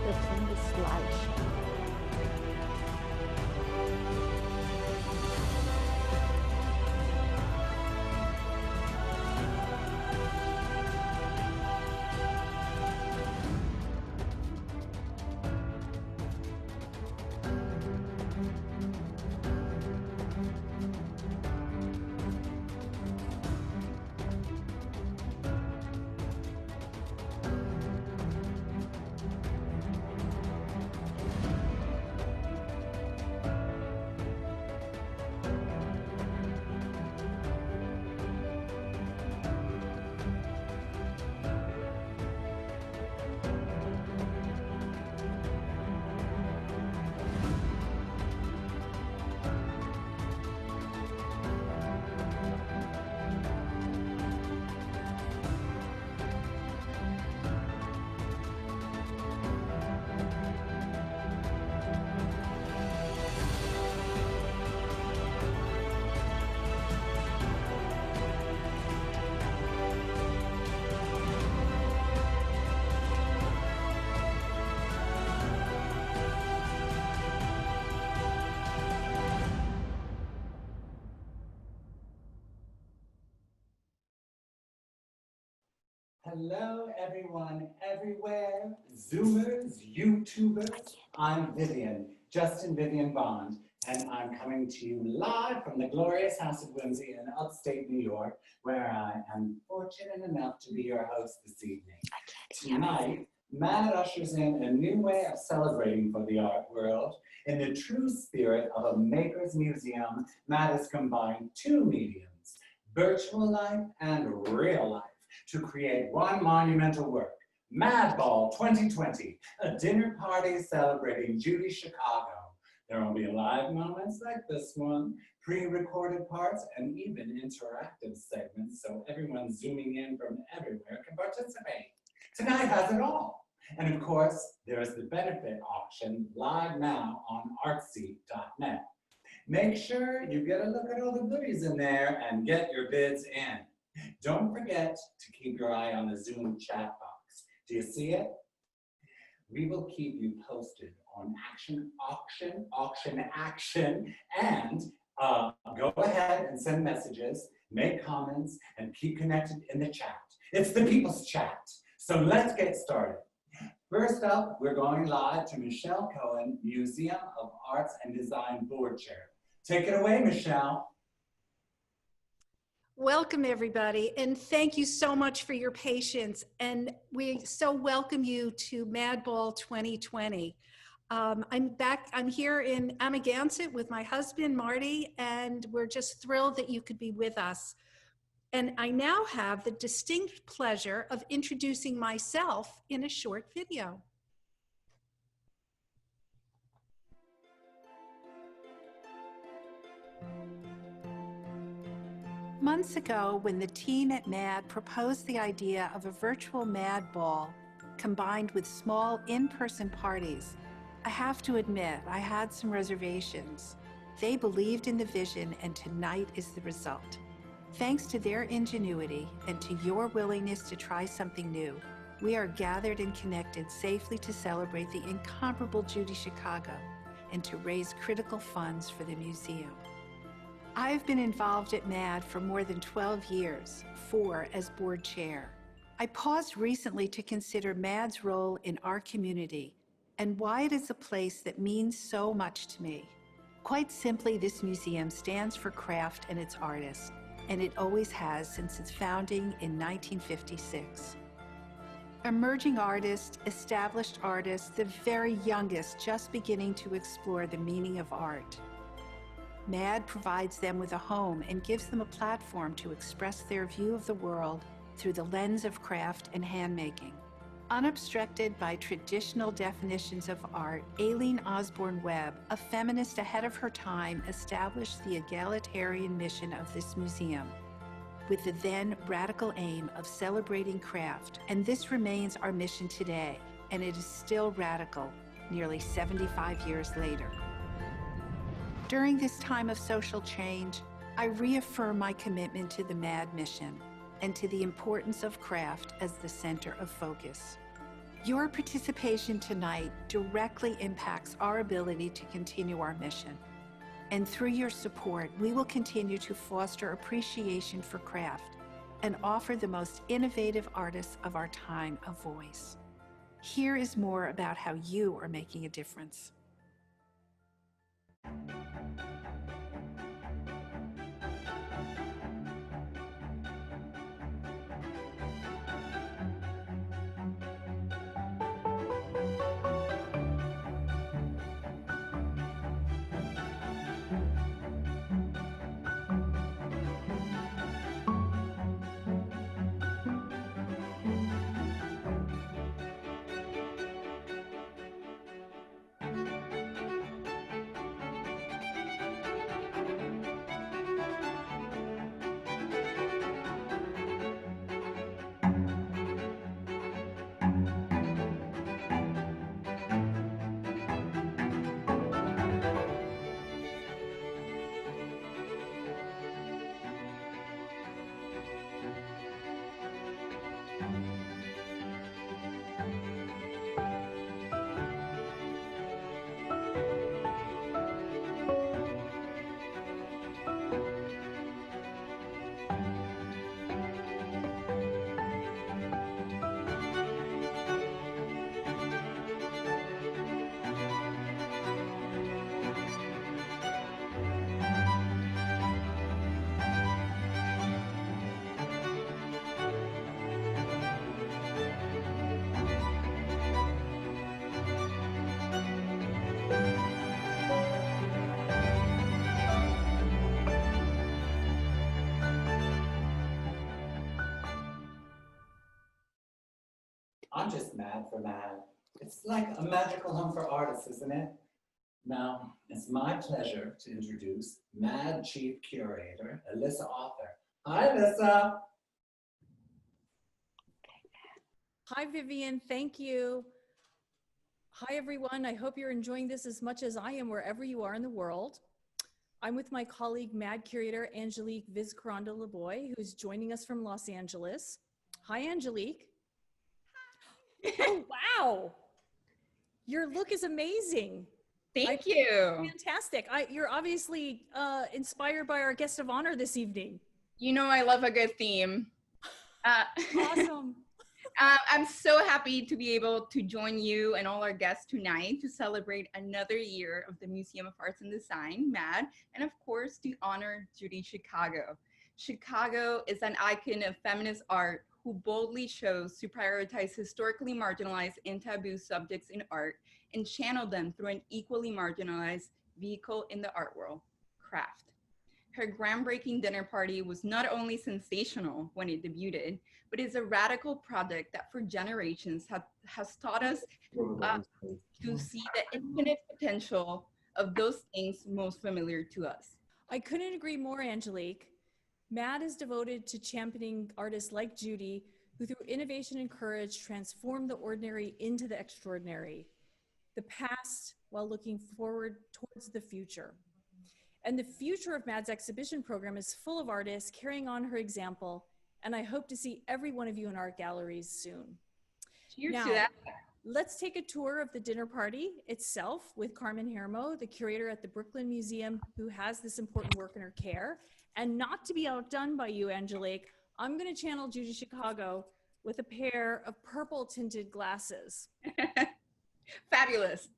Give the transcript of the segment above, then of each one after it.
It's in the slideshow. Hello, everyone, everywhere, Zoomers, YouTubers. I'm Vivian, Justin Vivian Bond, and I'm coming to you live from the glorious House of Whimsy in upstate New York, where I am fortunate enough to be your host this evening. Tonight, Mad ushers in a new way of celebrating for the art world. In the true spirit of a maker's museum, Mad has combined two mediums, virtual life and real life, to create one monumental work, Madball 2020, a dinner party celebrating Judy Chicago. There will be live moments like this one, pre-recorded parts, and even interactive segments so everyone zooming in from everywhere can participate. Tonight has it all. And of course, there is the benefit auction live now on artsy.net. Make sure you get a look at all the goodies in there and get your bids in. Don't forget to keep your eye on the Zoom chat box. Do you see it? We will keep you posted on action, and go ahead and send messages, make comments, and keep connected in the chat. It's the people's chat. So let's get started. First up, we're going live to Michelle Cohen, Museum of Arts and Design Board Chair. Take it away, Michelle. Welcome, everybody, and thank you so much for your patience. And we so welcome you to Madball 2020. I'm here in Amagansett with my husband, Marty, and we're just thrilled that you could be with us. And I now have the distinct pleasure of introducing myself in a short video. Months ago, when the team at MAD proposed the idea of a virtual Madball combined with small in-person parties, I have to admit I had some reservations. They believed in the vision, and tonight is the result. Thanks to their ingenuity and to your willingness to try something new, we are gathered and connected safely to celebrate the incomparable Judy Chicago and to raise critical funds for the museum. I've been involved at MAD for more than 12 years, 4 as board chair. I paused recently to consider MAD's role in our community and why it is a place that means so much to me. Quite simply, this museum stands for craft and its artists, and it always has since its founding in 1956. Emerging artists, established artists, the very youngest just beginning to explore the meaning of art. MAD provides them with a home and gives them a platform to express their view of the world through the lens of craft and handmaking. Unobstructed by traditional definitions of art, Aileen Osborne Webb, a feminist ahead of her time, established the egalitarian mission of this museum, with the then radical aim of celebrating craft. And this remains our mission today, and it is still radical, nearly 75 years later. During this time of social change, I reaffirm my commitment to the MAD mission. and to the importance of craft as the center of focus. Your participation tonight directly impacts our ability to continue our mission. And through your support, we will continue to foster appreciation for craft and offer the most innovative artists of our time a voice. Here is more about how you are making a difference. I'm just mad for mad. It's like a magical home for artists, isn't it? Now, it's my pleasure to introduce Mad Chief Curator, Alyssa Author. Hi, Alyssa. Hi, Vivian. Thank you. Hi, everyone. I hope you're enjoying this as much as I am wherever you are in the world. I'm with my colleague, Mad Curator Angelique Vizcarrondo-Laboy, who's joining us from Los Angeles. Hi, Angelique. Oh, wow. Your look is amazing. Thank you. Fantastic. You're obviously inspired by our guest of honor this evening. You know I love a good theme. Awesome. I'm so happy to be able to join you and all our guests tonight to celebrate another year of the Museum of Arts and Design, MAD, and of course to honor Judy Chicago. Chicago is an icon of feminist art who boldly chose to prioritize historically marginalized and taboo subjects in art and channel them through an equally marginalized vehicle in the art world, craft. Her groundbreaking dinner party was not only sensational when it debuted, but is a radical project that for generations has taught us to see the infinite potential of those things most familiar to us. I couldn't agree more, Angelique. MAD is devoted to championing artists like Judy, who through innovation and courage transform the ordinary into the extraordinary, the past while looking forward towards the future. And the future of MAD's exhibition program is full of artists carrying on her example, and I hope to see every one of you in art galleries soon. Cheers now, to that. Let's take a tour of the dinner party itself with Carmen Hermo, the curator at the Brooklyn Museum, who has this important work in her care. And not to be outdone by you, Angelique, I'm going to channel Judy Chicago with a pair of purple tinted glasses. Fabulous.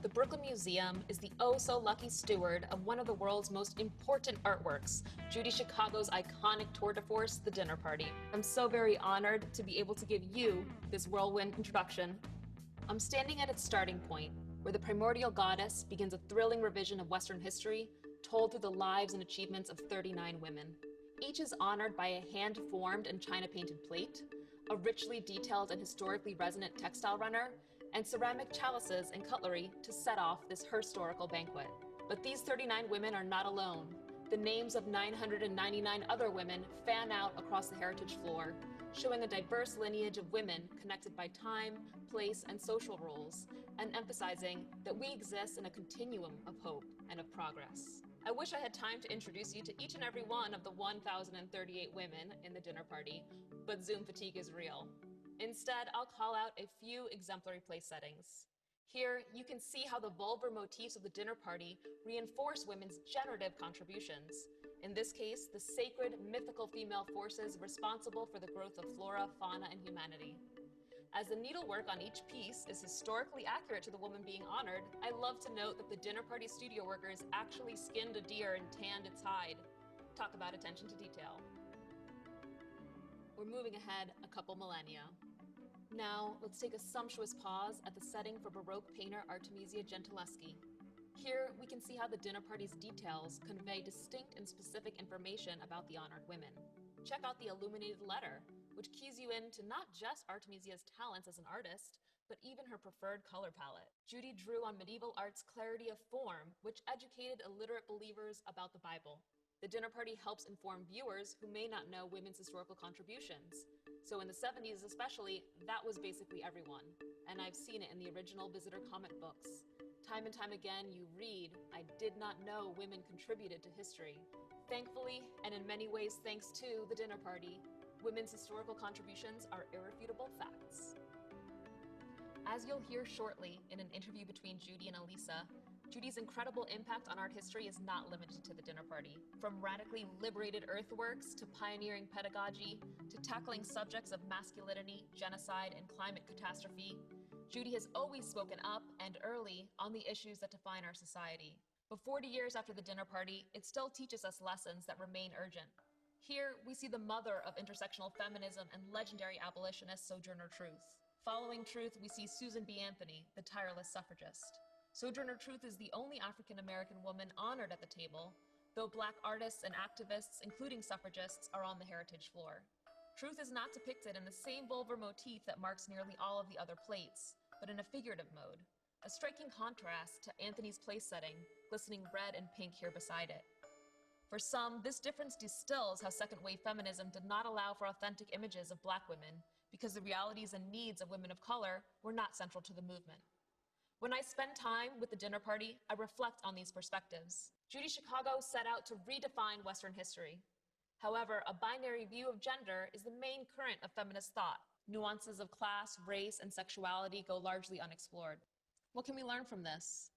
The Brooklyn Museum is the oh-so-lucky steward of one of the world's most important artworks, Judy Chicago's iconic tour de force, The Dinner Party. I'm so very honored to be able to give you this whirlwind introduction. I'm standing at its starting point, where the primordial goddess begins a thrilling revision of Western history, told through the lives and achievements of 39 women. Each is honored by a hand-formed and china-painted plate, a richly detailed and historically resonant textile runner, and ceramic chalices and cutlery to set off this historical banquet. But these 39 women are not alone. The names of 999 other women fan out across the heritage floor, showing a diverse lineage of women connected by time, place, and social roles, and emphasizing that we exist in a continuum of hope and of progress. I wish I had time to introduce you to each and every one of the 1,038 women in the dinner party, but Zoom fatigue is real. Instead, I'll call out a few exemplary place settings. Here, you can see how the vulvar motifs of the dinner party reinforce women's generative contributions. In this case, the sacred, mythical female forces responsible for the growth of flora, fauna, and humanity. As the needlework on each piece is historically accurate to the woman being honored, I love to note that the dinner party studio workers actually skinned a deer and tanned its hide. Talk about attention to detail. We're moving ahead a couple millennia. Now, let's take a sumptuous pause at the setting for Baroque painter Artemisia Gentileschi. Here, we can see how the dinner party's details convey distinct and specific information about the honored women. Check out the illuminated letter, which keys you in to not just Artemisia's talents as an artist, but even her preferred color palette. Judy drew on medieval art's clarity of form, which educated illiterate believers about the Bible. The dinner party helps inform viewers who may not know women's historical contributions. So in the 70s especially, that was basically everyone. And I've seen it in the original visitor comment books. Time and time again, you read, "I did not know women contributed to history." Thankfully, and in many ways thanks to the dinner party, women's historical contributions are irrefutable facts. As you'll hear shortly in an interview between Judy and Elisa, Judy's incredible impact on art history is not limited to the dinner party. From radically liberated earthworks to pioneering pedagogy to tackling subjects of masculinity, genocide, and climate catastrophe, Judy has always spoken up and early on the issues that define our society. But 40 years after the dinner party, it still teaches us lessons that remain urgent. Here, we see the mother of intersectional feminism and legendary abolitionist Sojourner Truth. Following Truth, we see Susan B. Anthony, the tireless suffragist. Sojourner Truth is the only African-American woman honored at the table, though Black artists and activists, including suffragists, are on the heritage floor. Truth is not depicted in the same vulvar motif that marks nearly all of the other plates, but in a figurative mode, a striking contrast to Anthony's place setting, glistening red and pink here beside it. For some, this difference distills how second-wave feminism did not allow for authentic images of Black women because the realities and needs of women of color were not central to the movement. When I spend time with the dinner party, I reflect on these perspectives. Judy Chicago set out to redefine Western history. However, a binary view of gender is the main current of feminist thought. Nuances of class, race, and sexuality go largely unexplored. What can we learn from this?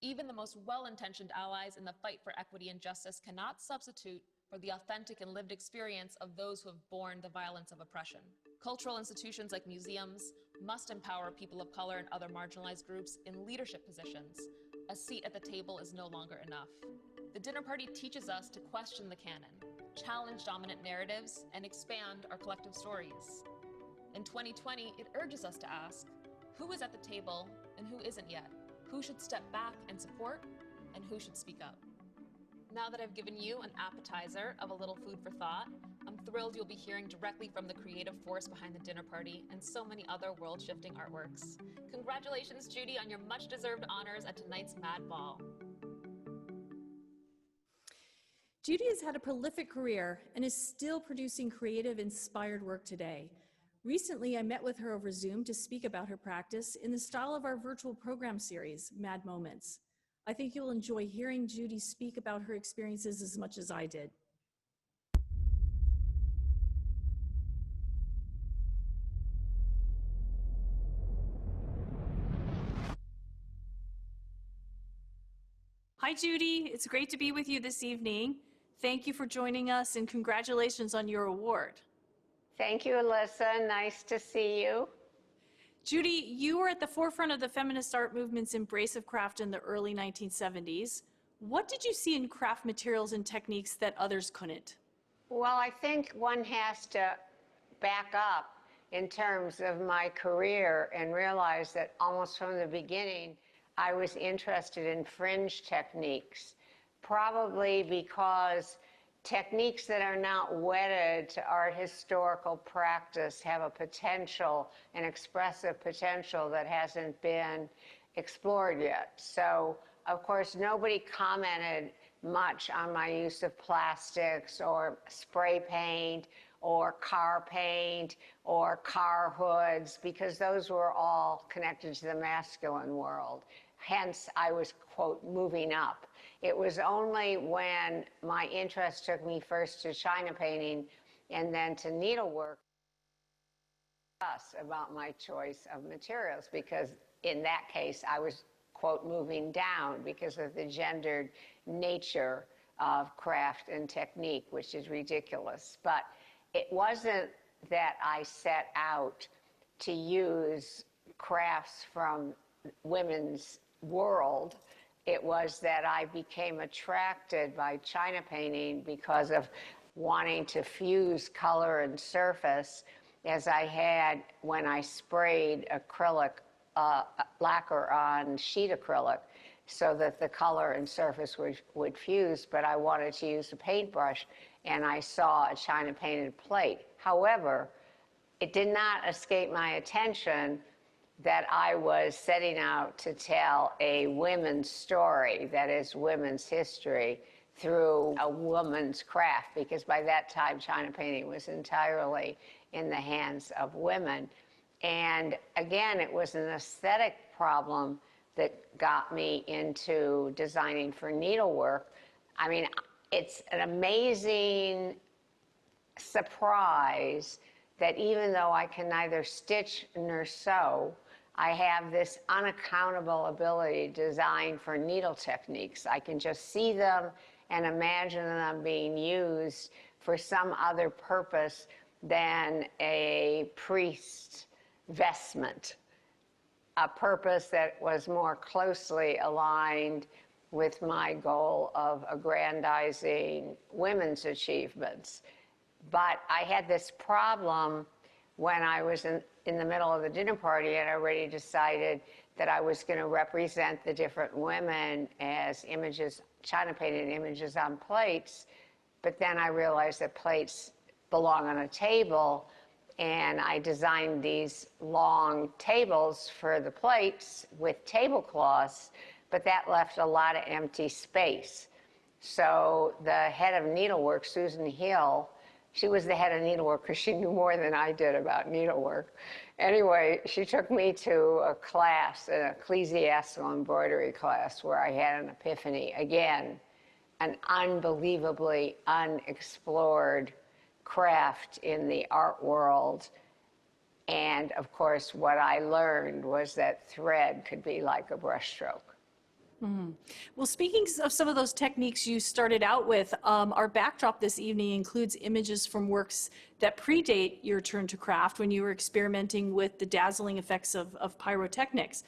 Even the most well-intentioned allies in the fight for equity and justice cannot substitute for the authentic and lived experience of those who have borne the violence of oppression. Cultural institutions like museums must empower people of color and other marginalized groups in leadership positions. A seat at the table is no longer enough. The dinner party teaches us to question the canon, challenge dominant narratives, and expand our collective stories. In 2020, it urges us to ask, who is at the table and who isn't yet? Who should step back and support, and who should speak up? Now that I've given you an appetizer of a little food for thought, I'm thrilled you'll be hearing directly from the creative force behind the dinner party and so many other world-shifting artworks. Congratulations, Judy, on your much-deserved honors at tonight's Madball. Judy has had a prolific career and is still producing creative, inspired work today. Recently, I met with her over Zoom to speak about her practice in the style of our virtual program series, Mad Moments. I think you'll enjoy hearing Judy speak about her experiences as much as I did. Hi, Judy. It's great to be with you this evening. Thank you for joining us and congratulations on your award. Thank you, Alyssa. Nice to see you. Judy, you were at the forefront of the feminist art movement's embrace of craft in the early 1970s. What did you see in craft materials and techniques that others couldn't? Well, I think one has to back up in terms of my career and realize that almost from the beginning, I was interested in fringe techniques, probably because techniques that are not wedded to art historical practice have a potential, an expressive potential that hasn't been explored yet. So, of course, nobody commented much on my use of plastics or spray paint or car paint or car hoods, because those were all connected to the masculine world. Hence, I was, quote, moving up. It was only when my interest took me first to China painting and then to needlework about my choice of materials, because in that case, I was, quote, moving down because of the gendered nature of craft and technique, which is ridiculous. But it wasn't that I set out to use crafts from women's world. It was that I became attracted by China painting because of wanting to fuse color and surface, as I had when I sprayed acrylic lacquer on sheet acrylic, so that the color and surface would fuse, but I wanted to use a paintbrush, and I saw a China painted plate. However, it did not escape my attention that I was setting out to tell a women's story, that is, women's history, through a woman's craft, because by that time, China painting was entirely in the hands of women. And again, it was an aesthetic problem that got me into designing for needlework. I mean, it's an amazing surprise that even though I can neither stitch nor sew, I have this unaccountable ability to design for needle techniques. I can just see them and imagine them being used for some other purpose than a priest's vestment, a purpose that was more closely aligned with my goal of aggrandizing women's achievements. But I had this problem when I was in the middle of the dinner party, and I already decided that I was going to represent the different women as images, China painted images on plates. But then I realized that plates belong on a table, and I designed these long tables for the plates with tablecloths, but that left a lot of empty space. So the head of needlework, Susan Hill, she was the head of needlework because she knew more than I did about needlework. Anyway, she took me to a class, an ecclesiastical embroidery class, where I had an epiphany. Again, an unbelievably unexplored craft in the art world. And of course, what I learned was that thread could be like a brushstroke. Well, speaking of some of those techniques you started out with, our backdrop this evening includes images from works that predate your turn to craft when you were experimenting with the dazzling effects of pyrotechnics.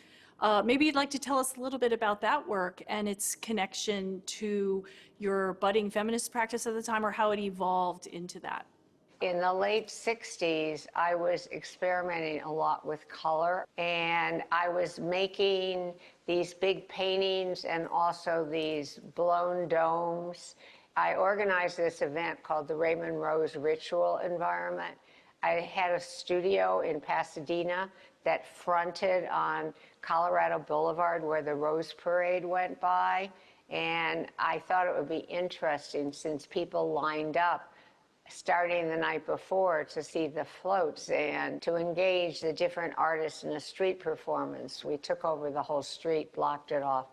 Maybe you'd like to tell us a little bit about that work and its connection to your budding feminist practice at the time, or how it evolved into that. In the late 60s, I was experimenting a lot with color, and I was making these big paintings and also these blown domes. I organized this event called the Raymond Rose Ritual Environment. I had a studio in Pasadena that fronted on Colorado Boulevard where the Rose Parade went by, and I thought it would be interesting, since people lined up starting the night before to see the floats and to engage the different artists in a street performance. We took over the whole street, blocked it off,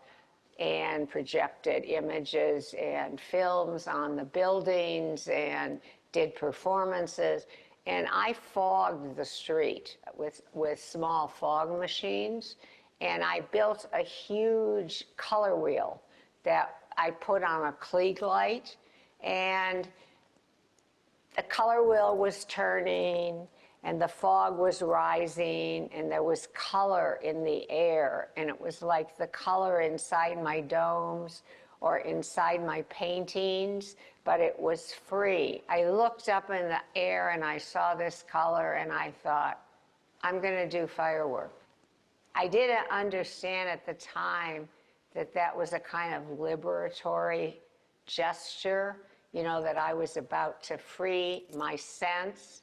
and projected images and films on the buildings and did performances. And I fogged the street with small fog machines, and I built a huge color wheel that I put on a Klieg light, and the color wheel was turning, and the fog was rising, and there was color in the air, and it was like the color inside my domes or inside my paintings, but it was free. I looked up in the air and I saw this color, and I thought, I'm going to do firework. I didn't understand at the time that that was a kind of liberatory gesture, you know, that I was about to free my sense,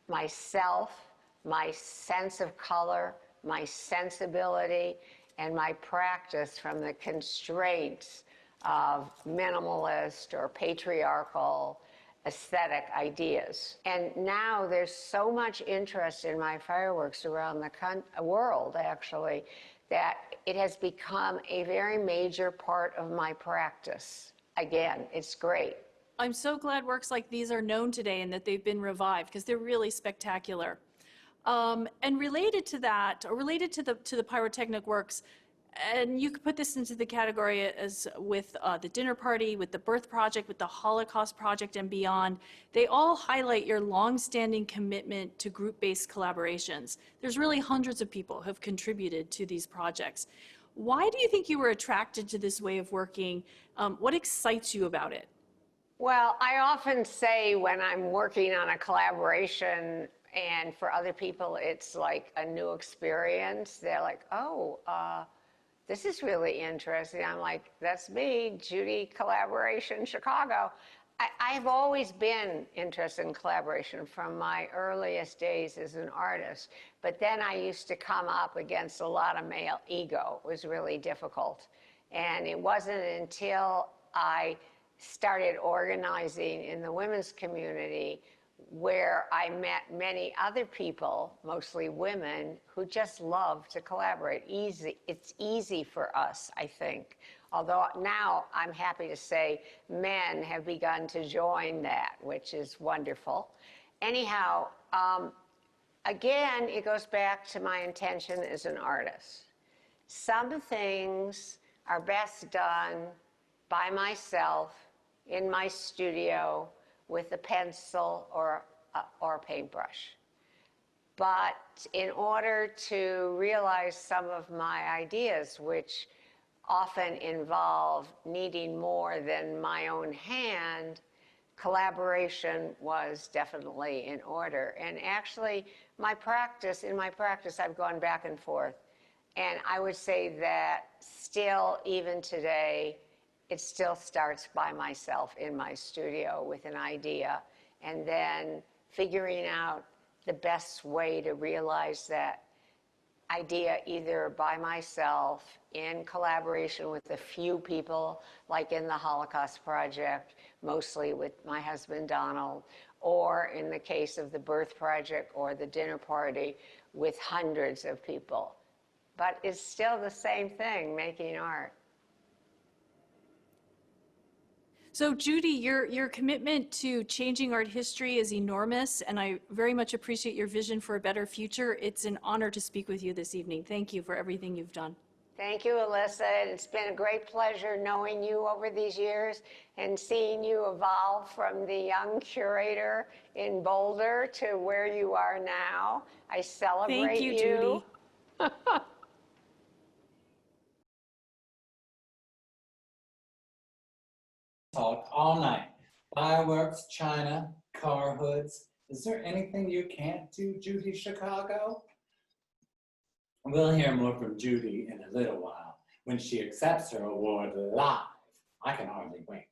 myself, my sense of color, my sensibility, and my practice from the constraints of minimalist or patriarchal aesthetic ideas. And now there's so much interest in my fireworks around the world, actually, that it has become a very major part of my practice. Again, it's great. I'm so glad works like these are known today and that they've been revived because they're really spectacular. And related to that, or related to the pyrotechnic works, and you could put this into the category as with the dinner party, with the birth project, with the Holocaust project and beyond, they all highlight your long-standing commitment to group-based collaborations. There's really hundreds of people who have contributed to these projects. Why do you think you were attracted to this way of working? What excites you about it? Well, I often say when I'm working on a collaboration and for other people it's like a new experience, they're like, oh, this is really interesting. I'm like, that's me, Judy Collaboration Chicago. I've always been interested in collaboration from my earliest days as an artist, but then I used to come up against a lot of male ego. It was really difficult. And it wasn't until I started organizing in the women's community where I met many other people, mostly women, who just love to collaborate. It's easy for us, I think. Although now I'm happy to say men have begun to join that, which is wonderful. Anyhow, again, it goes back to my intention as an artist. Some things are best done by myself in my studio with a pencil or a paintbrush. But in order to realize some of my ideas, which often involve needing more than my own hand, collaboration was definitely in order. And actually, in my practice, I've gone back and forth. And I would say that still, even today, it still starts by myself in my studio with an idea, and then figuring out the best way to realize that idea either by myself, in collaboration with a few people, like in the Holocaust Project, mostly with my husband Donald, or in the case of the Birth Project or the dinner party, with hundreds of people. But it's still the same thing, making art. So Judy, your commitment to changing art history is enormous, and I very much appreciate your vision for a better future. It's an honor to speak with you this evening. Thank you for everything you've done. Thank you, Alyssa. It's been a great pleasure knowing you over these years and seeing you evolve from the young curator in Boulder to where you are now. I celebrate Thank you, Judy. Talk all night. Fireworks, China, car hoods. Is there anything you can't do, Judy Chicago? We'll hear more from Judy in a little while when she accepts her award live. I can hardly wait.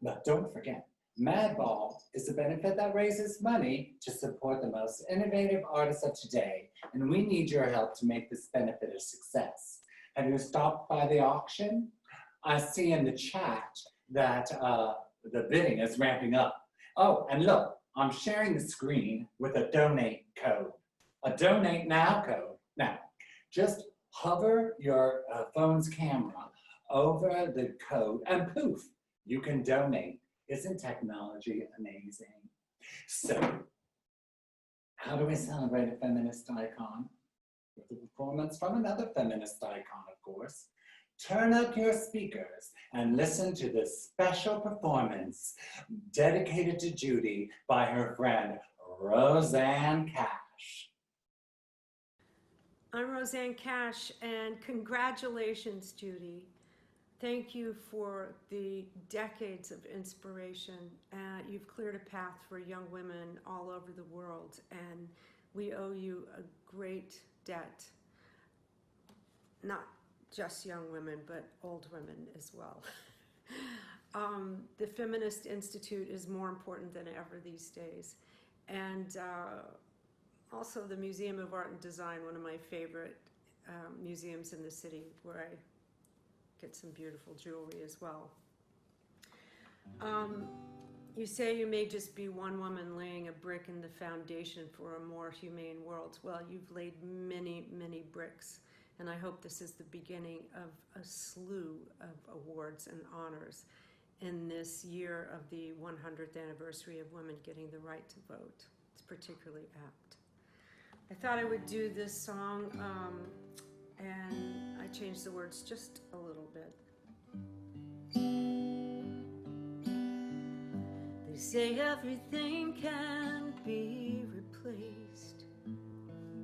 But don't forget, Madball is a benefit that raises money to support the most innovative artists of today, and we need your help to make this benefit a success. Have you stopped by the auction? I see in the chat that the bidding is ramping up. Oh, and look, I'm sharing the screen with a donate code, a donate now code. Now, just hover your phone's camera over the code and poof, you can donate. Isn't technology amazing? So, how do we celebrate a feminist icon? With a performance from another feminist icon, of course. Turn up your speakers and listen to this special performance dedicated to Judy by her friend, Roseanne Cash. I'm Roseanne Cash, and congratulations, Judy. Thank you for the decades of inspiration. You've cleared a path for young women all over the world, and we owe you a great debt. Not just young women, but old women as well. The Feminist Institute is more important than ever these days. And also the Museum of Art and Design, one of my favorite museums in the city, where I get some beautiful jewelry as well. You say you may just be one woman laying a brick in the foundation for a more humane world. Well, you've laid many, many bricks, and I hope this is the beginning of a slew of awards and honors in this year of the 100th anniversary of women getting the right to vote. It's particularly apt. I thought I would do this song, and I changed the words just a little bit. They say everything can be replaced.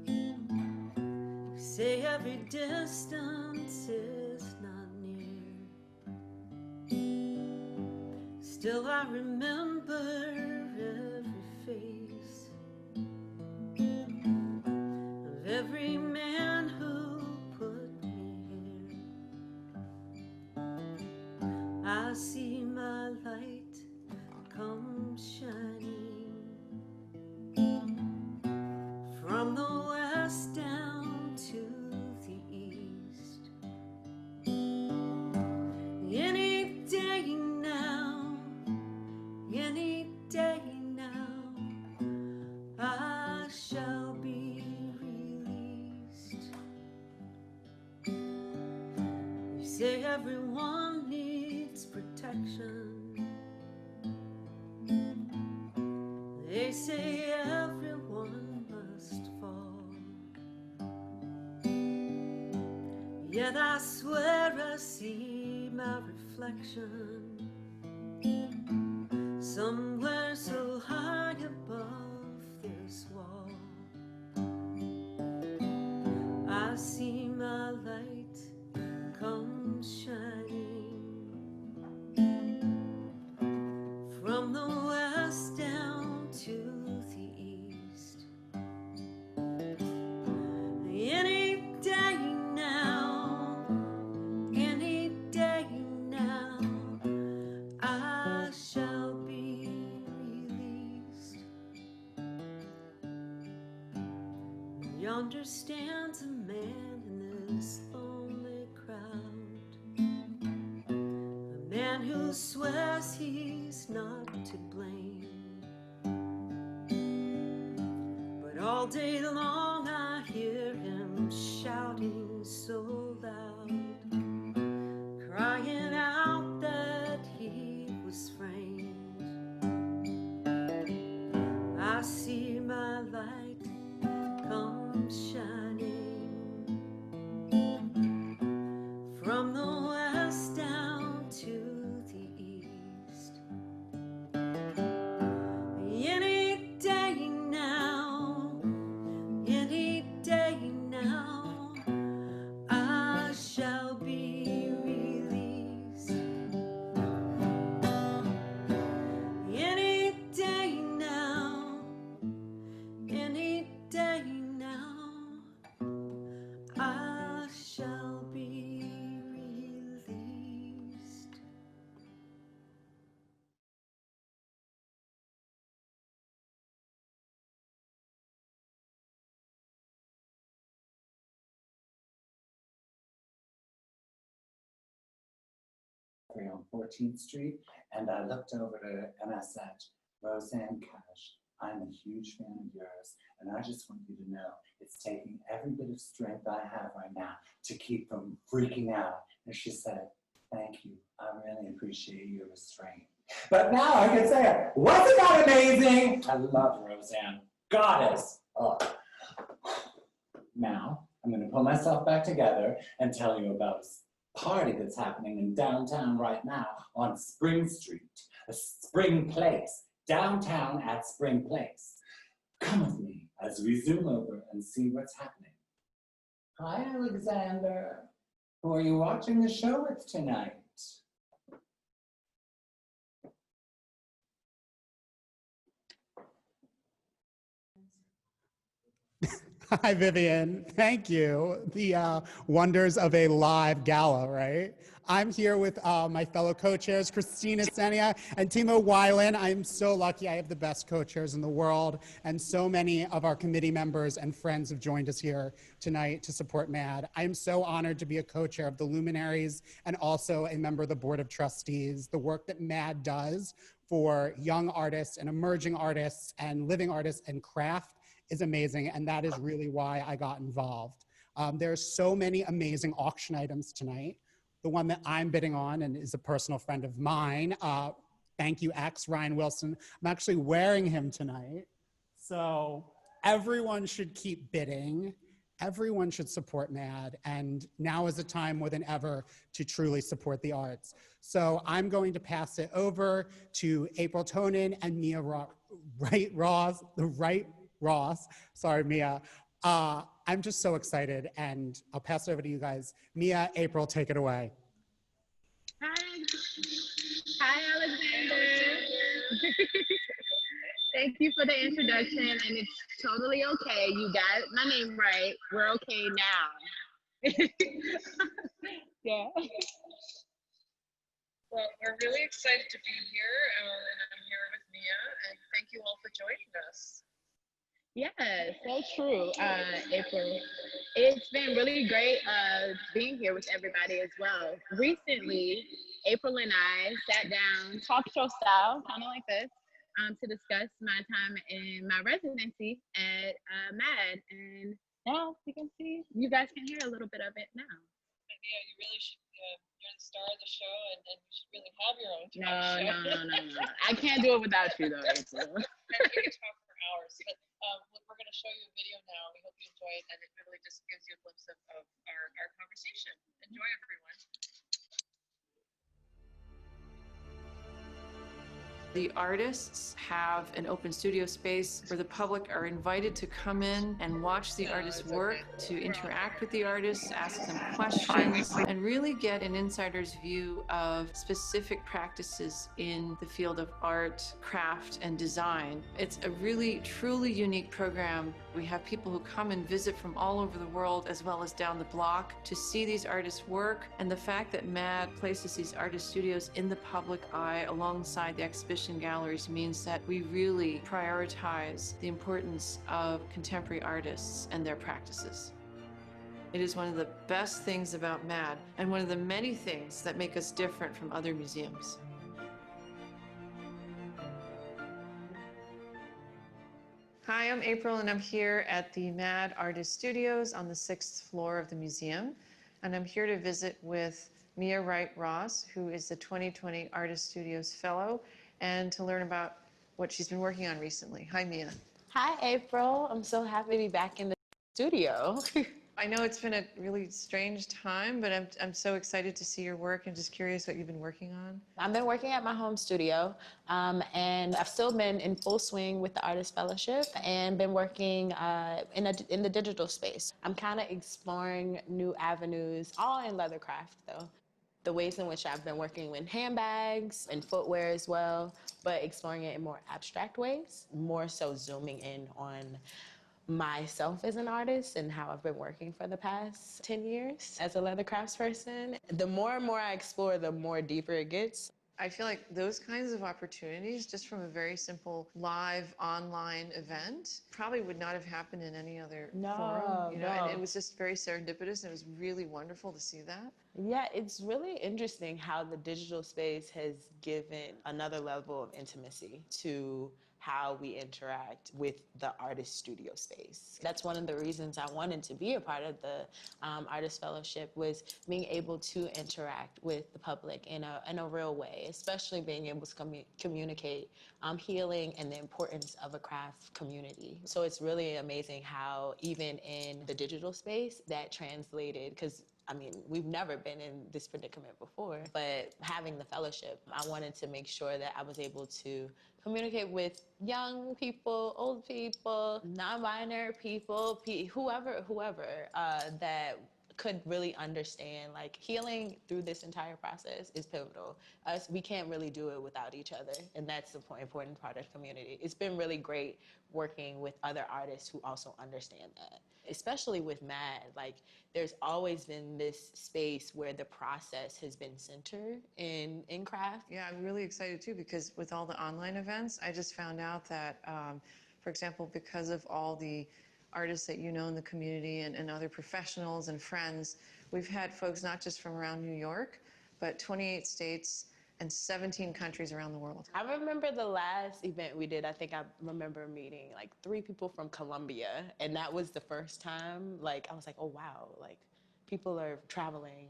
They say every distance is not near. Still I remember every face of every man who put me here. I see my light come shining from the west down to the east. Any day now, any day now, I shall be released. You say everyone needs protection. They say everyone must fall. Yet I swear I see my reflection somewhere so high above this wall. I see my light come shining from the west down to the east. Any day now, any day now, I shall be released. Yonder stands a man in this lonely crowd, a man who swears he's not to blame. But all day long I hear him shouting so loud, crying out that he was framed. I see my light come shining from the west down to the east. Any day now, any day now, I shall be released. Any day now, any day now, I shall be released. On 14th Street, and I looked over to and I said, Roseanne Cash, I'm a huge fan of yours, and I just want you to know it's taking every bit of strength I have right now to keep from freaking out. And she said, thank you. I really appreciate your restraint. But now I can say it. Wasn't that amazing? I love Roseanne. Goddess. Oh. Now, I'm going to pull myself back together and tell you about a party that's happening in downtown right now on Spring Street, a Spring Place, downtown at Spring Place. Come with me as we zoom over and see what's happening. Hi, Alexander. Who are you watching the show with tonight? Hi, Vivian. Thank you. The wonders of a live gala, right? I'm here with my fellow co-chairs, Christina Senia and Timo Weiland. I'm so lucky. I have the best co-chairs in the world, and so many of our committee members and friends have joined us here tonight to support MAD. I am so honored to be a co-chair of the Luminaries and also a member of the Board of Trustees. The work that MAD does for young artists and emerging artists and living artists and craft is amazing, and that is really why I got involved. There's so many amazing auction items tonight. The one that I'm bidding on and is a personal friend of mine, thank you, Ryan Wilson. I'm actually wearing him tonight. So everyone should keep bidding. Everyone should support MAD, and now is a time more than ever to truly support the arts. So I'm going to pass it over to April Tonin and Mia Ross. Sorry, Mia. I'm just so excited, and I'll pass it over to you guys. Mia, April, take it away. Hi, Alexander. Thank you for the introduction, and it's totally okay. You got my name right. We're okay now. Yeah. Well, we're really excited to be here, and I'm here with Mia, and thank you all for joining us. Yeah, so true, April. It's been really great being here with everybody as well. Recently, April and I sat down, talk show style, kind of like this, to discuss my time in my residency at MAD. And now you guys can hear a little bit of it now. Yeah, you really should. You're the star of the show, and you should really have your own No. show. I can't do it without you, though, April. And we can talk for hours. But we're going to show you a video now. We hope you enjoy it, and it really just gives you a glimpse of our conversation. Enjoy, everyone. The artists have an open studio space where the public are invited to come in and watch the artists work, to interact with the artists, ask them questions, and really get an insider's view of specific practices in the field of art, craft, and design. It's a really, truly unique program. We have people who come and visit from all over the world as well as down the block to see these artists work, and the fact that MAD places these artist studios in the public eye alongside the exhibition galleries means that we really prioritize the importance of contemporary artists and their practices. It is one of the best things about MAD and one of the many things that make us different from other museums. Hi, I'm April, and I'm here at the MAD Artist Studios on the 6th floor of the museum. And I'm here to visit with Mia Wright-Ross, who is the 2020 Artist Studios Fellow, and to learn about what she's been working on recently. Hi, Mia. Hi, April. I'm so happy to be back in the studio. I know it's been a really strange time, but I'm so excited to see your work and just curious what you've been working on. I've been working at my home studio, and I've still been in full swing with the Artist Fellowship and been working in the digital space. I'm kind of exploring new avenues, all in leathercraft though. The ways in which I've been working with handbags and footwear as well, but exploring it in more abstract ways, more so zooming in on myself as an artist and how I've been working for the past 10 years as a leather craftsperson. The more and more I explore, the more deeper it gets. I feel like those kinds of opportunities, just from a very simple live online event, probably would not have happened in any other forum. And it was just very serendipitous, and it was really wonderful to see that. Yeah, it's really interesting how the digital space has given another level of intimacy to how we interact with the artist studio space. That's one of the reasons I wanted to be a part of the Artist Fellowship, was being able to interact with the public in a real way, especially being able to communicate healing and the importance of a craft community. So it's really amazing how even in the digital space that translated, because I mean, we've never been in this predicament before, but having the fellowship, I wanted to make sure that I was able to communicate with young people, old people, non-binary people, whoever, that could really understand, like, healing through this entire process is pivotal. We can't really do it without each other, and that's the important part of community. It's been really great working with other artists who also understand that. Especially with MAD, like, there's always been this space where the process has been centered in craft. Yeah, I'm really excited too, because with all the online events, I just found out that, for example, because of all the artists that you know in the community and other professionals and friends, we've had folks not just from around New York, but 28 states and 17 countries around the world. I remember the last event we did, I think I remember meeting like 3 people from Colombia, and that was the first time, like, I was like, oh wow, like, people are traveling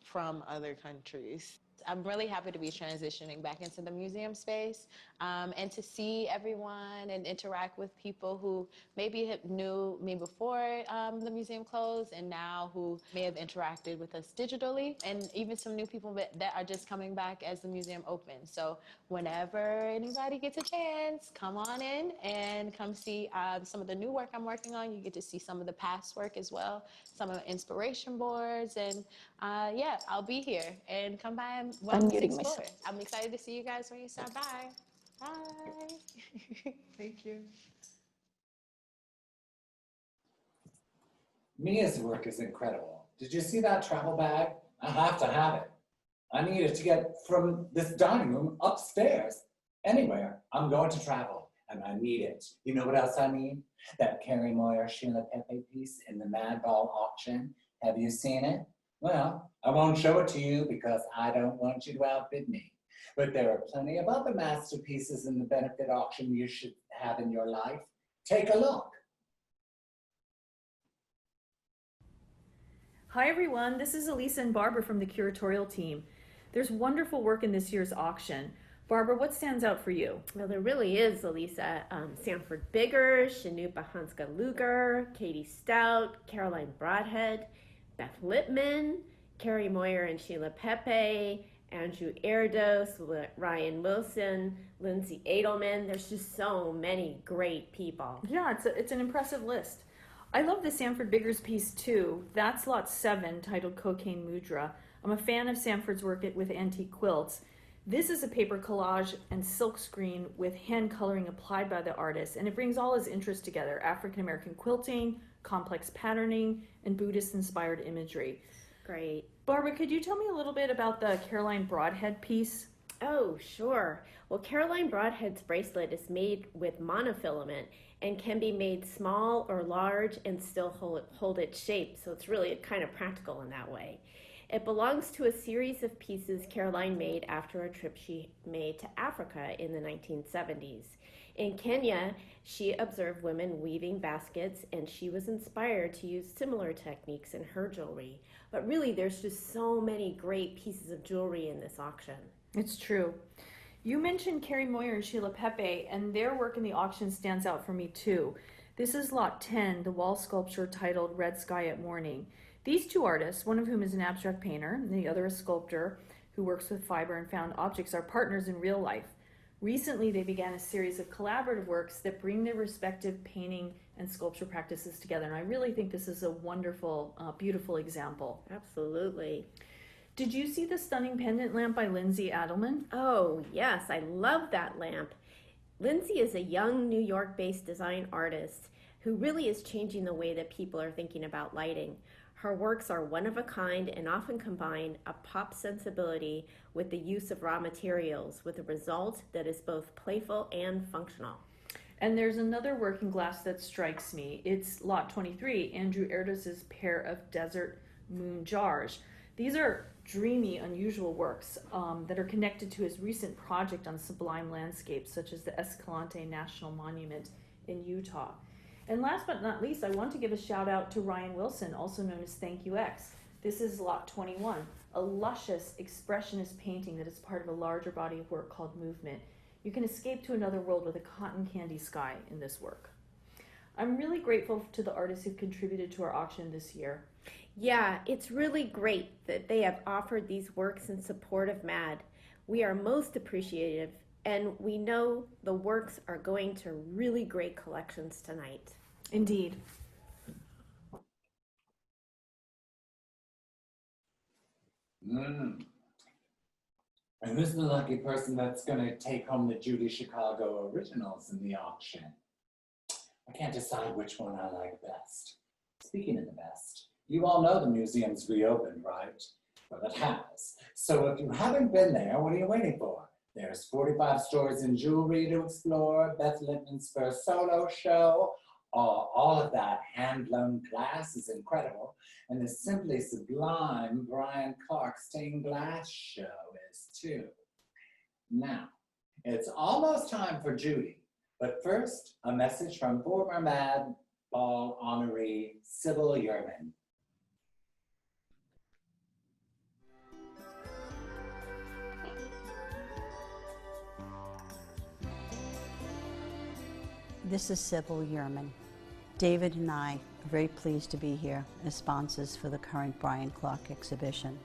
from other countries. I'm really happy to be transitioning back into the museum space, and to see everyone and interact with people who maybe knew me before the museum closed, and now who may have interacted with us digitally, and even some new people that are just coming back as the museum opens. So whenever anybody gets a chance, come on in and come see some of the new work I'm working on. You get to see some of the past work as well, some of the inspiration boards, and yeah, I'll be here, and come by and welcome to explore. I'm excited to see you guys when you stop by. Bye. Thank you. Mia's work is incredible. Did you see that travel bag? I have to have it. I need it to get from this dining room upstairs. Anywhere, I'm going to travel, and I need it. You know what else I need? That Carrie Moyer Sheila Pepe piece in the Madball auction. Have you seen it? Well, I won't show it to you because I don't want you to outbid me. But there are plenty of other masterpieces in the benefit auction you should have in your life. Take a look. Hi everyone, this is Elisa and Barbara from the curatorial team. There's wonderful work in this year's auction. Barbara, what stands out for you? Well, there really is, Elisa. Sanford Biggers, Shanupa Hanska-Luger, Katie Stout, Caroline Broadhead, Beth Lippman, Carrie Moyer and Sheila Pepe, Andrew Erdos, Ryan Wilson, Lindsay Edelman. There's just so many great people. Yeah, it's an impressive list. I love the Sanford Biggers piece too. That's lot 7, titled Cocaine Mudra. I'm a fan of Sanford's work with antique quilts. This is a paper collage and silk screen with hand coloring applied by the artist, and it brings all his interests together: African American quilting, complex patterning, and Buddhist-inspired imagery. Great. Barbara, could you tell me a little bit about the Caroline Broadhead piece? Oh, sure. Well, Caroline Broadhead's bracelet is made with monofilament and can be made small or large and still hold its shape, so it's really kind of practical in that way. It belongs to a series of pieces Caroline made after a trip she made to Africa in the 1970s. In Kenya, she observed women weaving baskets, and she was inspired to use similar techniques in her jewelry. But really, there's just so many great pieces of jewelry in this auction. It's true. You mentioned Carrie Moyer and Sheila Pepe, and their work in the auction stands out for me too. This is lot 10, the wall sculpture titled Red Sky at Morning. These two artists, one of whom is an abstract painter and the other a sculptor who works with fiber and found objects, are partners in real life. Recently, they began a series of collaborative works that bring their respective painting and sculpture practices together, and I really think this is a wonderful, beautiful example. Absolutely. Did you see the stunning pendant lamp by Lindsay Edelman? Oh, yes, I love that lamp. Lindsay is a young New York-based design artist who really is changing the way that people are thinking about lighting. Her works are one of a kind and often combine a pop sensibility with the use of raw materials, with a result that is both playful and functional. And there's another work in glass that strikes me. It's lot 23, Andrew Erdos's pair of desert moon jars. These are dreamy, unusual works that are connected to his recent project on sublime landscapes, such as the Escalante National Monument in Utah. And last but not least, I want to give a shout out to Ryan Wilson, also known as Thank You X. This is lot 21, a luscious expressionist painting that is part of a larger body of work called Movement. You can escape to another world with a cotton candy sky in this work. I'm really grateful to the artists who've contributed to our auction this year. Yeah, it's really great that they have offered these works in support of MAD. We are most appreciative, and we know the works are going to really great collections tonight. Indeed. Mm. And who's the lucky person that's going to take home the Judy Chicago originals in the auction? I can't decide which one I like best. Speaking of the best, you all know the museum's reopened, right? Well, it has. So if you haven't been there, what are you waiting for? There's 45 stores in jewelry to explore, Beth Lippman's first solo show. All of that hand-blown glass is incredible. And the simply sublime Brian Clark stained glass show is too. Now, it's almost time for Judy. But first, a message from former Madball honoree Sybil Yerman. This is Sybil Yerman. David and I are very pleased to be here as sponsors for the current Brian Clark exhibition.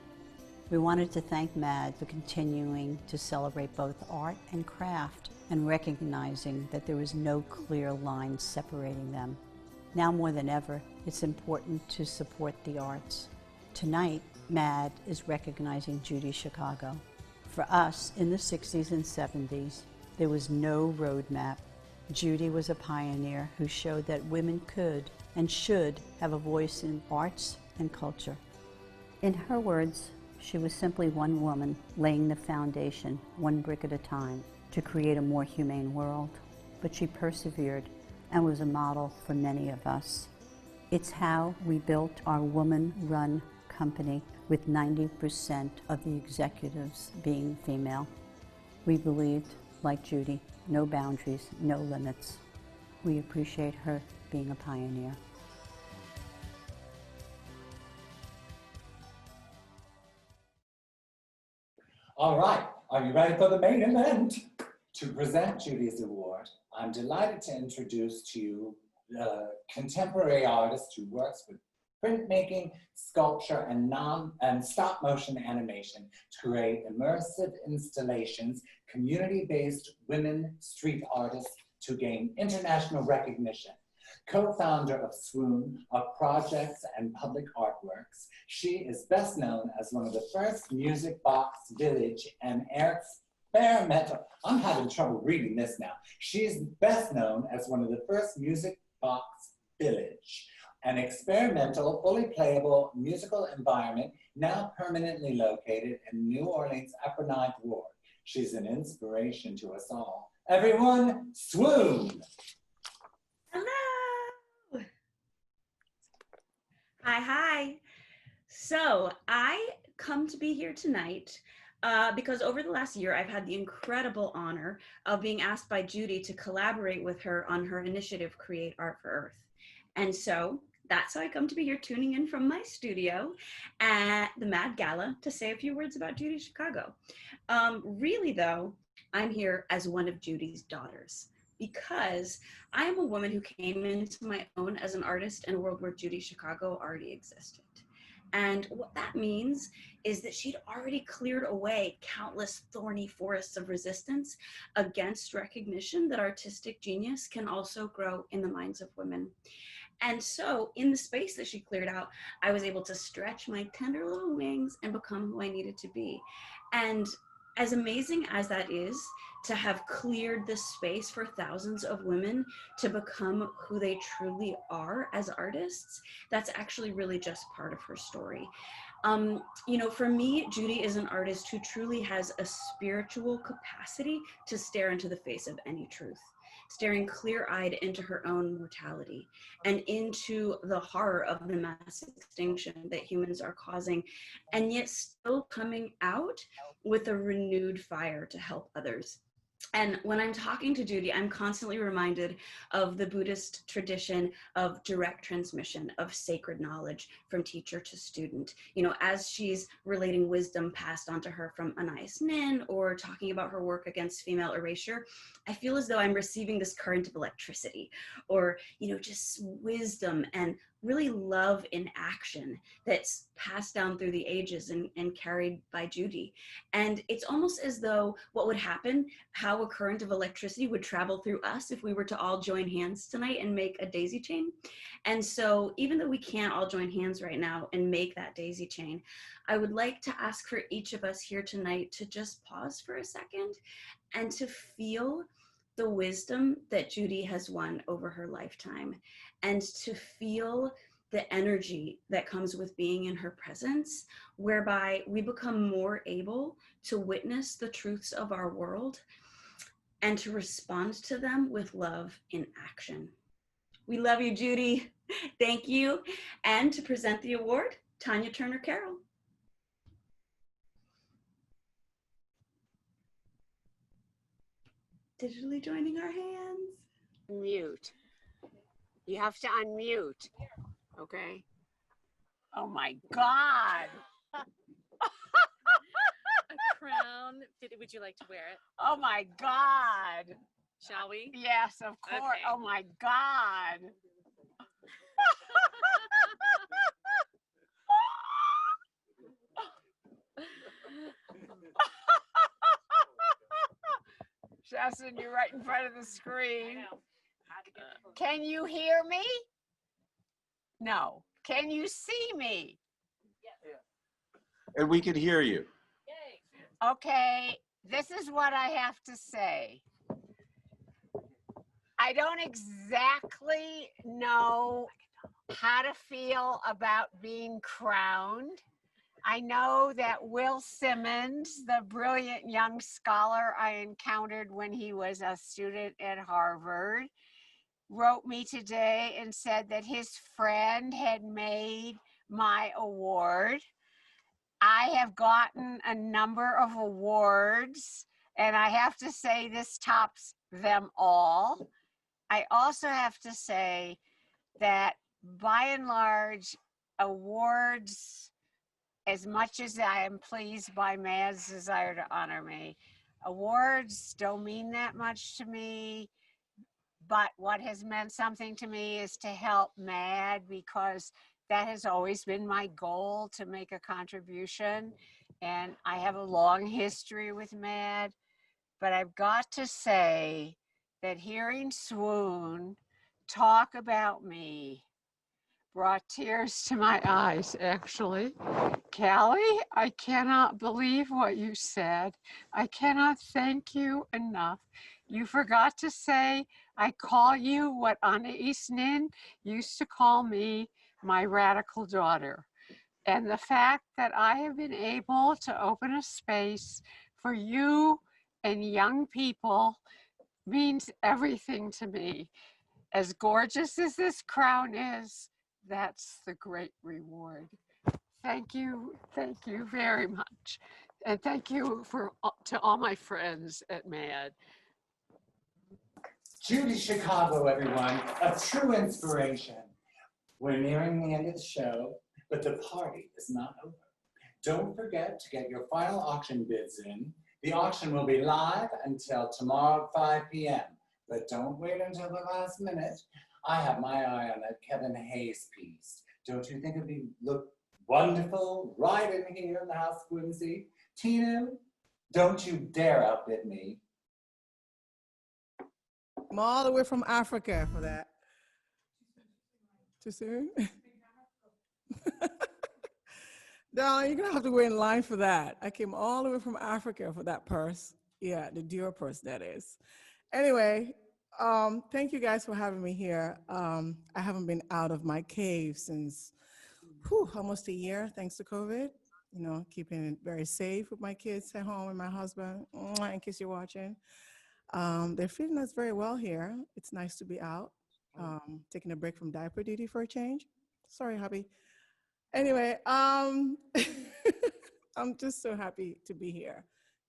We wanted to thank MAD for continuing to celebrate both art and craft and recognizing that there was no clear line separating them. Now more than ever, it's important to support the arts. Tonight, MAD is recognizing Judy Chicago. For us, in the 60s and 70s, there was no roadmap. Judy was a pioneer who showed that women could and should have a voice in arts and culture. In her words, she was simply one woman laying the foundation, one brick at a time, to create a more humane world. But she persevered and was a model for many of us. It's how we built our woman-run company with 90% of the executives being female. We believed, like Judy, no boundaries, no limits. We appreciate her being a pioneer. All right, are you ready for the main event? To present Judy's award, I'm delighted to introduce to you the contemporary artist who works with printmaking, sculpture, and stop motion animation to create immersive installations, community-based women street artists to gain international recognition. Co-founder of Swoon, of projects and public artworks, she is best known as one of the first music box village and experimental, I'm having trouble reading this now. She is best known as one of the first music box village, an experimental, fully playable musical environment now permanently located in New Orleans' Upper Ninth Ward. She's an inspiration to us all. Everyone, swoon! Hello! Hi. So I come to be here tonight because over the last year, I've had the incredible honor of being asked by Judy to collaborate with her on her initiative, Create Art for Earth. And so that's how I come to be here, tuning in from my studio at the Mad Gala to say a few words about Judy Chicago. Really though, I'm here as one of Judy's daughters because I am a woman who came into my own as an artist in a world where Judy Chicago already existed. And what that means is that she'd already cleared away countless thorny forests of resistance against recognition that artistic genius can also grow in the minds of women. And so in the space that she cleared out, I was able to stretch my tender little wings and become who I needed to be. And as amazing as that is, to have cleared the space for thousands of women to become who they truly are as artists, that's actually really just part of her story. You know, for me, Judy is an artist who truly has a spiritual capacity to stare into the face of any truth, staring clear-eyed into her own mortality and into the horror of the mass extinction that humans are causing, and yet still coming out with a renewed fire to help others. And when I'm talking to Judy, I'm constantly reminded of the Buddhist tradition of direct transmission of sacred knowledge from teacher to student. You know, as she's relating wisdom passed on to her from Anais Nin or talking about her work against female erasure, I feel as though I'm receiving this current of electricity or, you know, just wisdom and really love in action that's passed down through the ages and carried by Judy. And it's almost as though what would happen, how a current of electricity would travel through us if we were to all join hands tonight and make a daisy chain. And so even though we can't all join hands right now and make that daisy chain, I would like to ask for each of us here tonight to just pause for a second and to feel the wisdom that Judy has won over her lifetime, and to feel the energy that comes with being in her presence, whereby we become more able to witness the truths of our world and to respond to them with love in action. We love you, Judy. Thank you. And to present the award, Tanya Turner Carroll. Digitally joining our hands. Mute. You have to unmute. Okay. Oh my God. A crown. Would you like to wear it? Oh my God. Shall we? Yes, of course. Okay. Oh my God. Justin, you're right in front of the screen. Can you hear me? No. Can you see me? And we can hear you. Okay, this is what I have to say. I don't exactly know how to feel about being crowned. I know that Will Simmons, the brilliant young scholar I encountered when he was a student at Harvard, wrote me today and said that his friend had made my award. I have gotten a number of awards, and I have to say this tops them all. I also have to say that by and large, awards, as much as I am pleased by Mad's desire to honor me, awards don't mean that much to me. But what has meant something to me is to help Mad, because that has always been my goal, to make a contribution. And I have a long history with Mad, but I've got to say that hearing Swoon talk about me brought tears to my eyes, actually. Callie, I cannot believe what you said. I cannot thank you enough. You forgot to say, I call you what Anna Eastnin used to call me, my radical daughter. And the fact that I have been able to open a space for you and young people means everything to me. As gorgeous as this crown is, that's the great reward. Thank you very much. And thank you to all my friends at MAD. Judy Chicago, everyone, a true inspiration. We're nearing the end of the show, but the party is not over. Don't forget to get your final auction bids in. The auction will be live until tomorrow at 5 p.m. But don't wait until the last minute. I have my eye on that Kevin Hayes piece. Don't you think it'd look wonderful right in here in the House of Quincy? Tina, don't you dare outbid me. I'm all the way from Africa for that. Too soon? Darling, you're gonna have to wait in line for that. I came all the way from Africa for that purse. Yeah, the Dior purse, that is. Anyway, thank you guys for having me here. I haven't been out of my cave since almost a year, thanks to COVID. You know, keeping it very safe with my kids at home and my husband, in case you're watching. They're feeding us very well here. It's nice to be out, taking a break from diaper duty for a change. Sorry, hubby. Anyway, I'm just so happy to be here.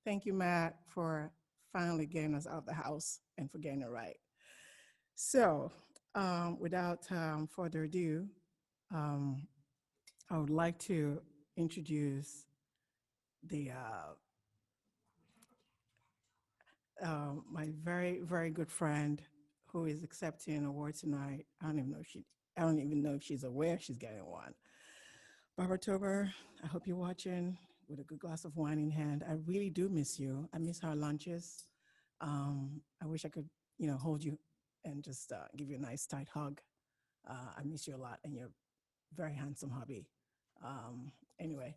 Thank you, Matt, for finally getting us out of the house and for getting it right. So without further ado, I would like to introduce my very, very good friend who is accepting an award tonight. I don't even know if she I don't even know if she's aware she's getting one. Barbara Tober, I hope you're watching with a good glass of wine in hand. I really do miss you. I miss our lunches. I wish I could, hold you and just give you a nice tight hug. I miss you a lot, and you're a very handsome hubby. Anyway,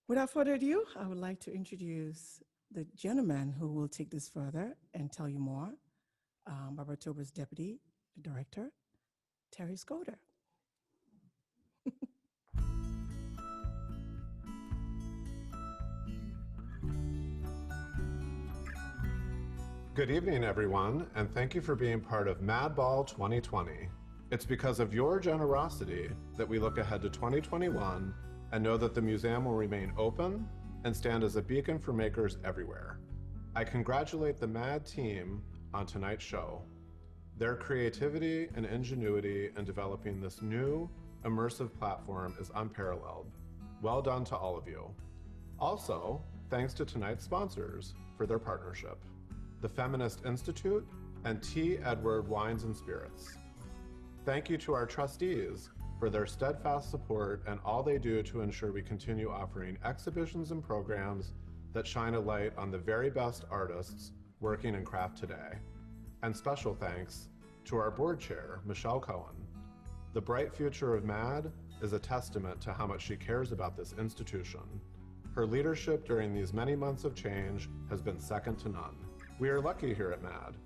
without further ado, I would like to introduce the gentleman who will take this further and tell you more. Barbara Tober's Deputy Director, Terry Scoder. Good evening, everyone, and thank you for being part of Madball 2020. It's because of your generosity that we look ahead to 2021 and know that the museum will remain open and stand as a beacon for makers everywhere. I congratulate the MAD team on tonight's show. Their creativity and ingenuity in developing this new, immersive platform is unparalleled. Well done to all of you. Also, thanks to tonight's sponsors for their partnership: the Feminist Institute and T. Edward Wines and Spirits. Thank you to our trustees for their steadfast support and all they do to ensure we continue offering exhibitions and programs that shine a light on the very best artists working in craft today. And special thanks to our board chair, Michelle Cohen. The bright future of MAD is a testament to how much she cares about this institution. Her leadership during these many months of change has been second to none. We are lucky here at MAD.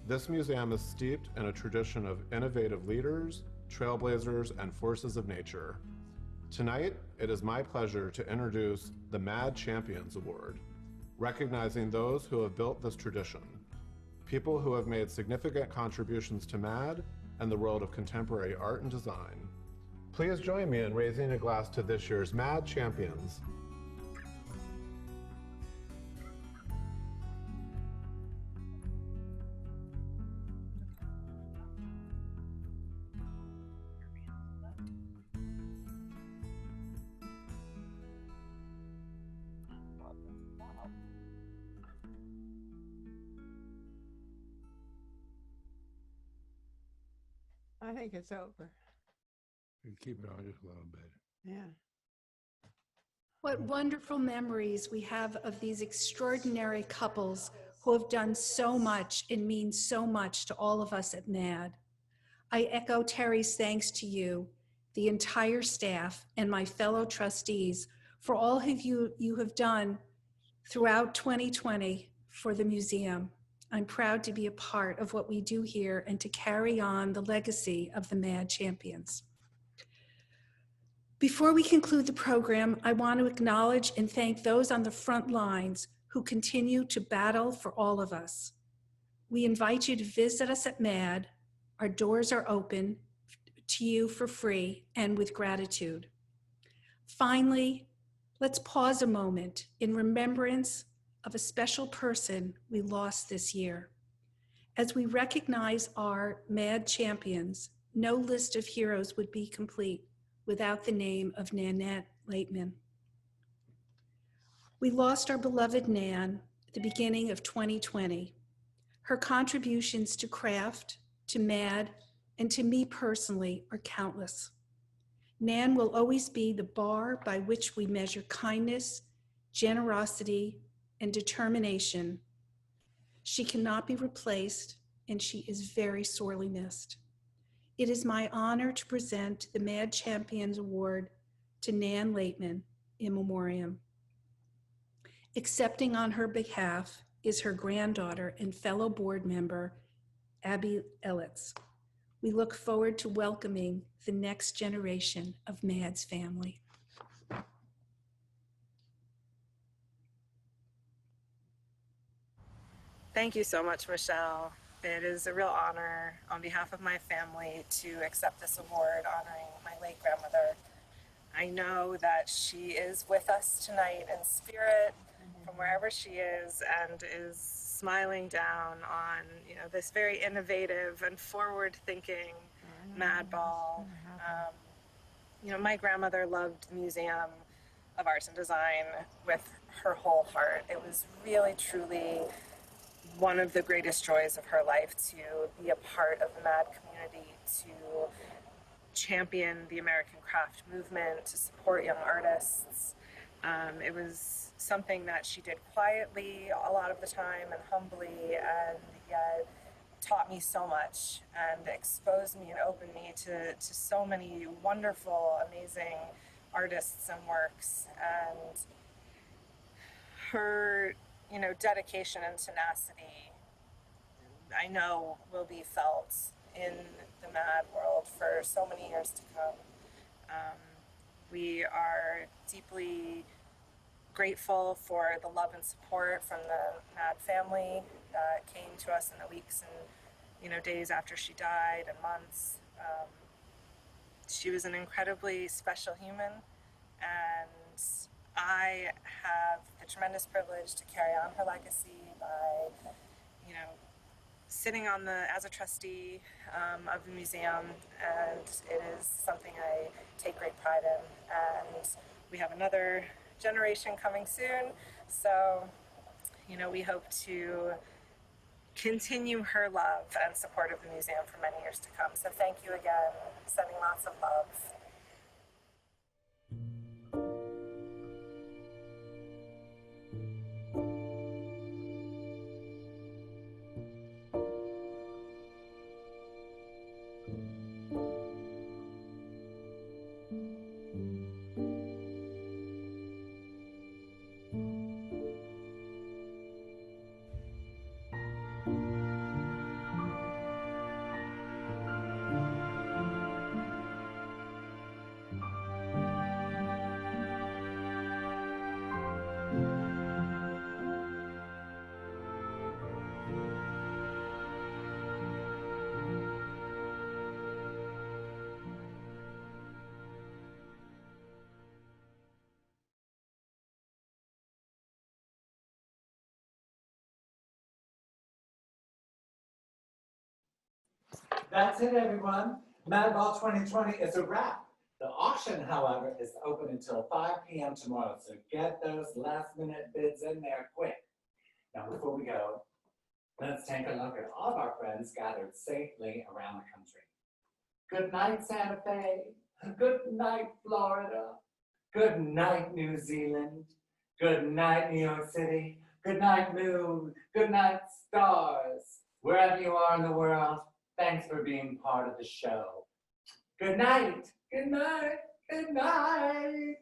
This museum is steeped in a tradition of innovative leaders, trailblazers, and forces of nature. Tonight, it is my pleasure to introduce the MAD Champions Award, recognizing those who have built this tradition, people who have made significant contributions to MAD and the world of contemporary art and design. Please join me in raising a glass to this year's MAD Champions. I think it's over. You keep it on just a little bit. Yeah. What wonderful memories we have of these extraordinary couples who have done so much and mean so much to all of us at MAD. I echo Terry's thanks to you, the entire staff, and my fellow trustees for all of you have done throughout 2020 for the museum. I'm proud to be a part of what we do here and to carry on the legacy of the MAD Champions. Before we conclude the program, I want to acknowledge and thank those on the front lines who continue to battle for all of us. We invite you to visit us at MAD. Our doors are open to you for free and with gratitude. Finally, let's pause a moment in remembrance of a special person we lost this year. As we recognize our MAD champions, no list of heroes would be complete without the name of Nanette Laitman. We lost our beloved Nan at the beginning of 2020. Her contributions to craft, to MAD, and to me personally are countless. Nan will always be the bar by which we measure kindness, generosity, and determination. She cannot be replaced, and she is very sorely missed. It is my honor to present the MAD Champions Award to Nan Laitman in memoriam. Accepting on her behalf is her granddaughter and fellow board member, Abby Elitz. We look forward to welcoming the next generation of MAD's family. Thank you so much, Michelle. It is a real honor on behalf of my family to accept this award honoring my late grandmother. I know that she is with us tonight in spirit from wherever she is and is smiling down on this very innovative and forward-thinking Madball. My grandmother loved the Museum of Arts and Design with her whole heart. It was really, truly one of the greatest joys of her life to be a part of the MAD community opportunity to champion the American craft movement, to support young artists. It was something that she did quietly a lot of the time and humbly, and yet taught me so much and exposed me and opened me to so many wonderful, amazing artists and works. And her, dedication and tenacity, I know, will be felt in the MAD world for so many years to come. We are deeply grateful for the love and support from the MAD family that came to us in the weeks and days after she died and months. She was an incredibly special human, and I have the tremendous privilege to carry on her legacy by, sitting as a trustee of the museum, and it is something I take great pride in. And we have another generation coming soon, so we hope to continue her love and support of the museum for many years to come. So thank you again, sending lots of love. That's it, everyone. Madball 2020 is a wrap. The auction, however, is open until 5 p.m. tomorrow, so get those last-minute bids in there quick. Now, before we go, let's take a look at all of our friends gathered safely around the country. Good night, Santa Fe. Good night, Florida. Good night, New Zealand. Good night, New York City. Good night, Moon. Good night, stars. Wherever you are in the world, thanks for being part of the show. Good night. Good night. Good night.